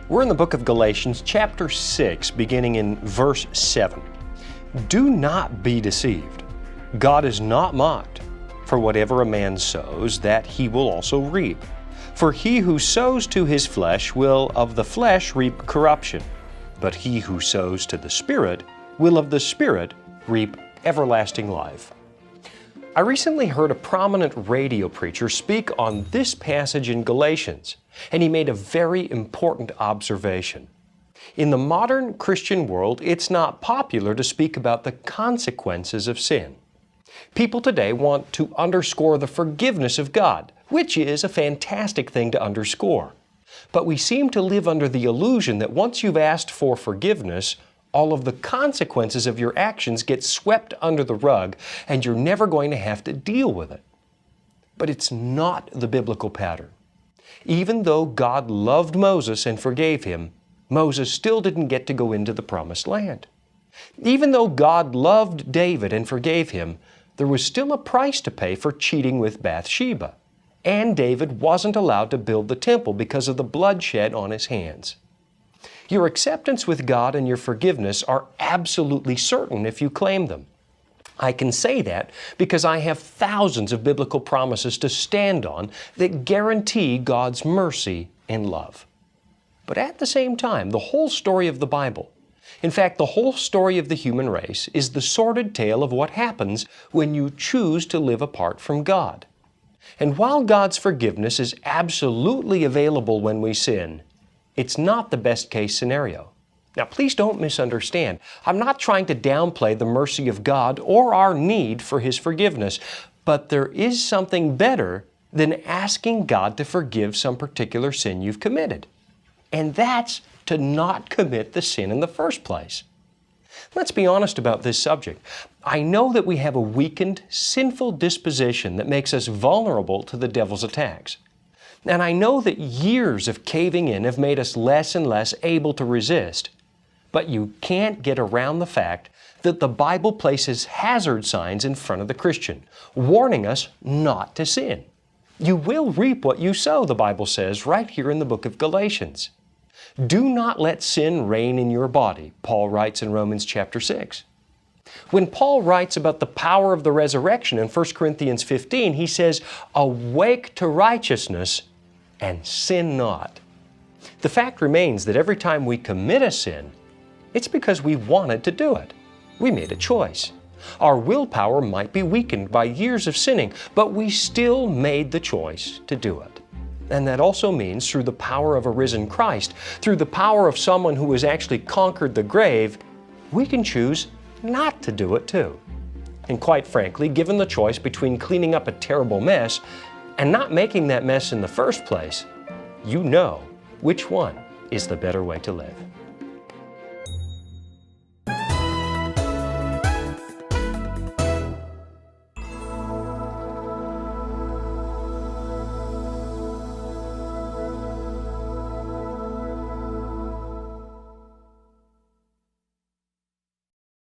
We're in the book of Galatians, chapter 6, beginning in verse 7. Do not be deceived. God is not mocked. For whatever a man sows, that he will also reap. For he who sows to his flesh will of the flesh reap corruption, but he who sows to the Spirit will of the Spirit reap everlasting life. I recently heard a prominent radio preacher speak on this passage in Galatians, and he made a very important observation. In the modern Christian world, it's not popular to speak about the consequences of sin. People today want to underscore the forgiveness of God, which is a fantastic thing to underscore. But we seem to live under the illusion that once you've asked for forgiveness, all of the consequences of your actions get swept under the rug and you're never going to have to deal with it. But it's not the biblical pattern. Even though God loved Moses and forgave him, Moses still didn't get to go into the promised land. Even though God loved David and forgave him, there was still a price to pay for cheating with Bathsheba. And David wasn't allowed to build the temple because of the bloodshed on his hands. Your acceptance with God and your forgiveness are absolutely certain if you claim them. I can say that because I have thousands of biblical promises to stand on that guarantee God's mercy and love. But at the same time, the whole story of the Bible, in fact, the whole story of the human race, is the sordid tale of what happens when you choose to live apart from God. And while God's forgiveness is absolutely available when we sin, it's not the best case scenario. Now, please don't misunderstand. I'm not trying to downplay the mercy of God or our need for His forgiveness, but there is something better than asking God to forgive some particular sin you've committed. And that's to not commit the sin in the first place. Let's be honest about this subject. I know that we have a weakened, sinful disposition that makes us vulnerable to the devil's attacks. And I know that years of caving in have made us less and less able to resist. But you can't get around the fact that the Bible places hazard signs in front of the Christian, warning us not to sin. You will reap what you sow, the Bible says right here in the book of Galatians. Do not let sin reign in your body, Paul writes in Romans chapter 6. When Paul writes about the power of the resurrection in 1 Corinthians 15, he says, "Awake to righteousness and sin not." The fact remains that every time we commit a sin, it's because we wanted to do it. We made a choice. Our willpower might be weakened by years of sinning, but we still made the choice to do it. And that also means through the power of a risen Christ, through the power of someone who has actually conquered the grave, we can choose not to do it too. And quite frankly, given the choice between cleaning up a terrible mess and not making that mess in the first place, you know which one is the better way to live.